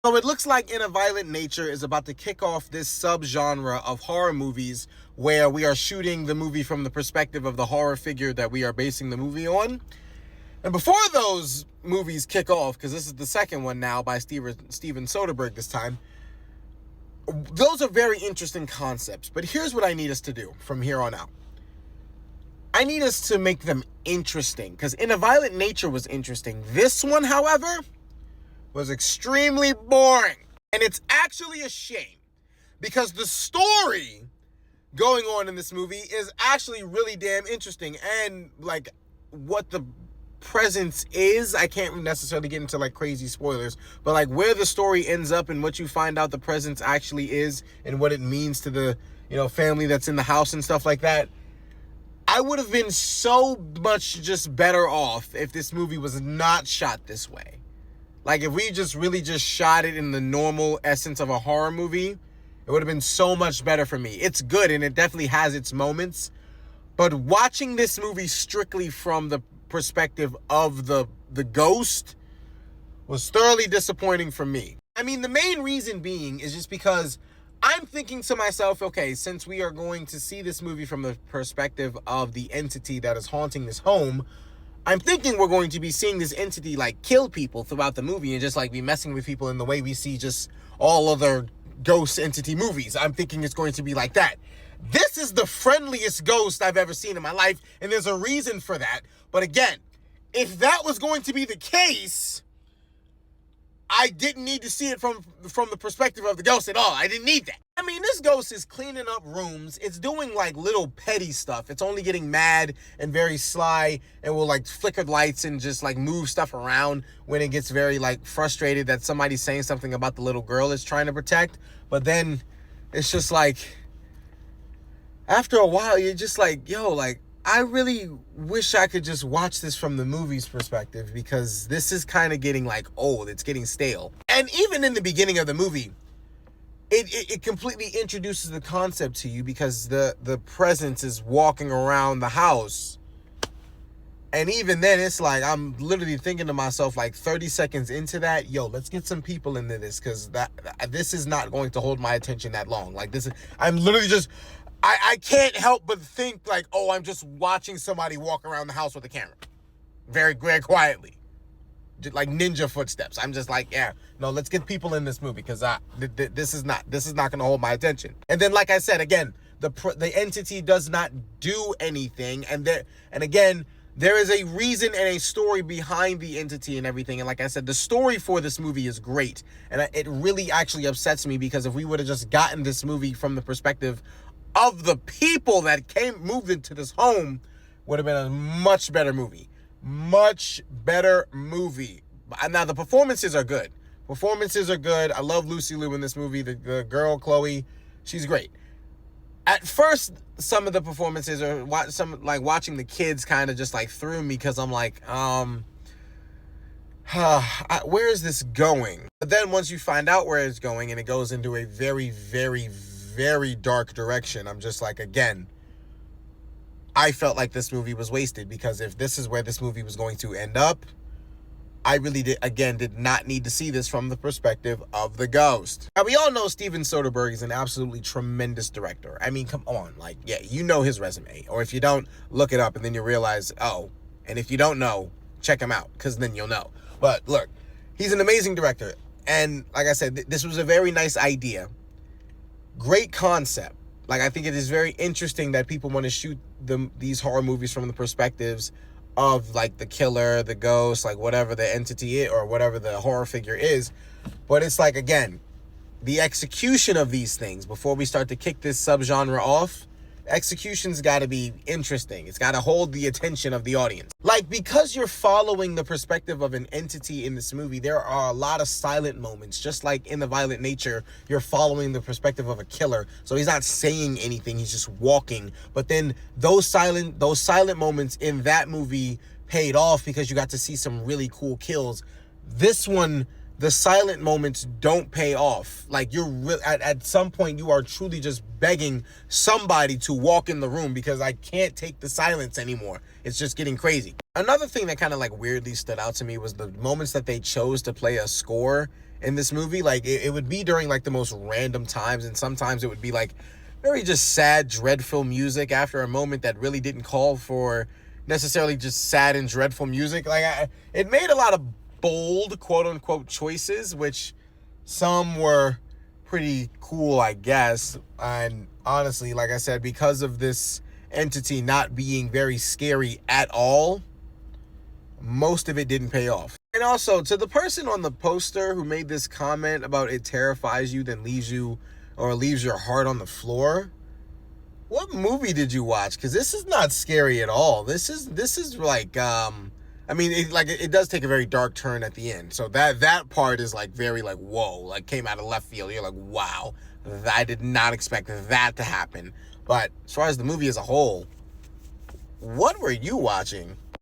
So it looks like In a Violent Nature is about to kick off this subgenre of horror movies where we are shooting the movie from the perspective of the horror figure that we are basing the movie on. And before those movies kick off, because this is the second one now by Steven Soderbergh this time, those are very interesting concepts. But here's what I need us to do from here on out. I need us to make them interesting, because In a Violent Nature was interesting. This one, however, was extremely boring. And it's actually a shame, because the story going on in this movie is actually really damn interesting. And like what the presence is, I can't necessarily get into like crazy spoilers, but like where the story ends up and what you find out the presence actually is and what it means to the, family that's in the house and stuff like that. I would have been so much just better off if this movie was not shot this way. Like if we just really just shot it in the normal essence of a horror movie, it would have been so much better for me. It's good and it definitely has its moments, but watching this movie strictly from the perspective of the ghost was thoroughly disappointing for me. I mean, the main reason being is just because I'm thinking to myself, okay, since we are going to see this movie from the perspective of the entity that is haunting this home, I'm thinking we're going to be seeing this entity like kill people throughout the movie and just like be messing with people in the way we see just all other ghost entity movies. I'm thinking it's going to be like that. This is the friendliest ghost I've ever seen in my life, and there's a reason for that. But again, if that was going to be the case, I didn't need to see it from the perspective of the ghost at all. I didn't need that. I mean, this ghost is cleaning up rooms. It's doing like little petty stuff. It's only getting mad and very sly and will like flicker lights and just like move stuff around when it gets very like frustrated that somebody's saying something about the little girl it's trying to protect. But then it's just like, after a while, you're just like, I really wish I could just watch this from the movie's perspective, because this is kind of getting like old. It's getting stale. And even in the beginning of the movie, it completely introduces the concept to you, because the presence is walking around the house. And even then, it's like, I'm literally thinking to myself, like 30 seconds into that, let's get some people into this, because this is not going to hold my attention that long. Like I'm literally just... I can't help but think like, I'm just watching somebody walk around the house with a camera. Very, very quietly. Just like ninja footsteps. I'm just like, let's get people in this movie, because this is not going to hold my attention. And then, like I said, again, the entity does not do anything. And again, there is a reason and a story behind the entity and everything. And like I said, the story for this movie is great. And it really actually upsets me, because if we would have just gotten this movie from the perspective of the people that moved into this home, would have been a much better movie. Much better movie. Now, the performances are good. I love Lucy Liu in this movie. The girl, Chloe, she's great. At first, some of the performances are watching the kids kind of just like threw me, because I'm like, where is this going? But then once you find out where it's going and it goes into a very, very, very dark direction, I'm just like, again, I felt like this movie was wasted, because if this is where this movie was going to end up, I really did not need to see this from the perspective of the ghost. Now, we all know Steven Soderbergh is an absolutely tremendous director. I mean, come on, you know his resume, or if you don't, look it up and then you realize, and if you don't know, check him out, because then you'll know. But look, he's an amazing director, and like I said, this was a very nice idea. Great concept. Like, I think it is very interesting that people want to shoot these horror movies from the perspectives of like the killer, the ghost, like whatever the entity is or whatever the horror figure is. But it's like, again, the execution of these things before we start to kick this subgenre off, execution's got to be interesting. It's got to hold the attention of the audience. Like, because you're following the perspective of an entity in this movie, there are a lot of silent moments. Just like In the Violent Nature, you're following the perspective of a killer. So he's not saying anything, he's just walking. But then those silent moments in that movie paid off, because you got to see some really cool kills. This one, the silent moments don't pay off. Like, at some point, you are truly just begging somebody to walk in the room, because I can't take the silence anymore. It's just getting crazy. Another thing that kind of like weirdly stood out to me was the moments that they chose to play a score in this movie. Like, it would be during, like, the most random times, and sometimes it would be, like, very just sad, dreadful music after a moment that really didn't call for necessarily just sad and dreadful music. Like, it made a lot of bold, quote-unquote, choices, which some were pretty cool, I guess. And honestly, like I said, because of this entity not being very scary at all, most of it didn't pay off. And also, to the person on the poster who made this comment about it terrifies you, then leaves you, or leaves your heart on the floor, what movie did you watch? Because this is not scary at all. This is like, I mean, it does take a very dark turn at the end. So that part is like very like, whoa, like came out of left field. You're like, wow, I did not expect that to happen. But as far as the movie as a whole, what were you watching?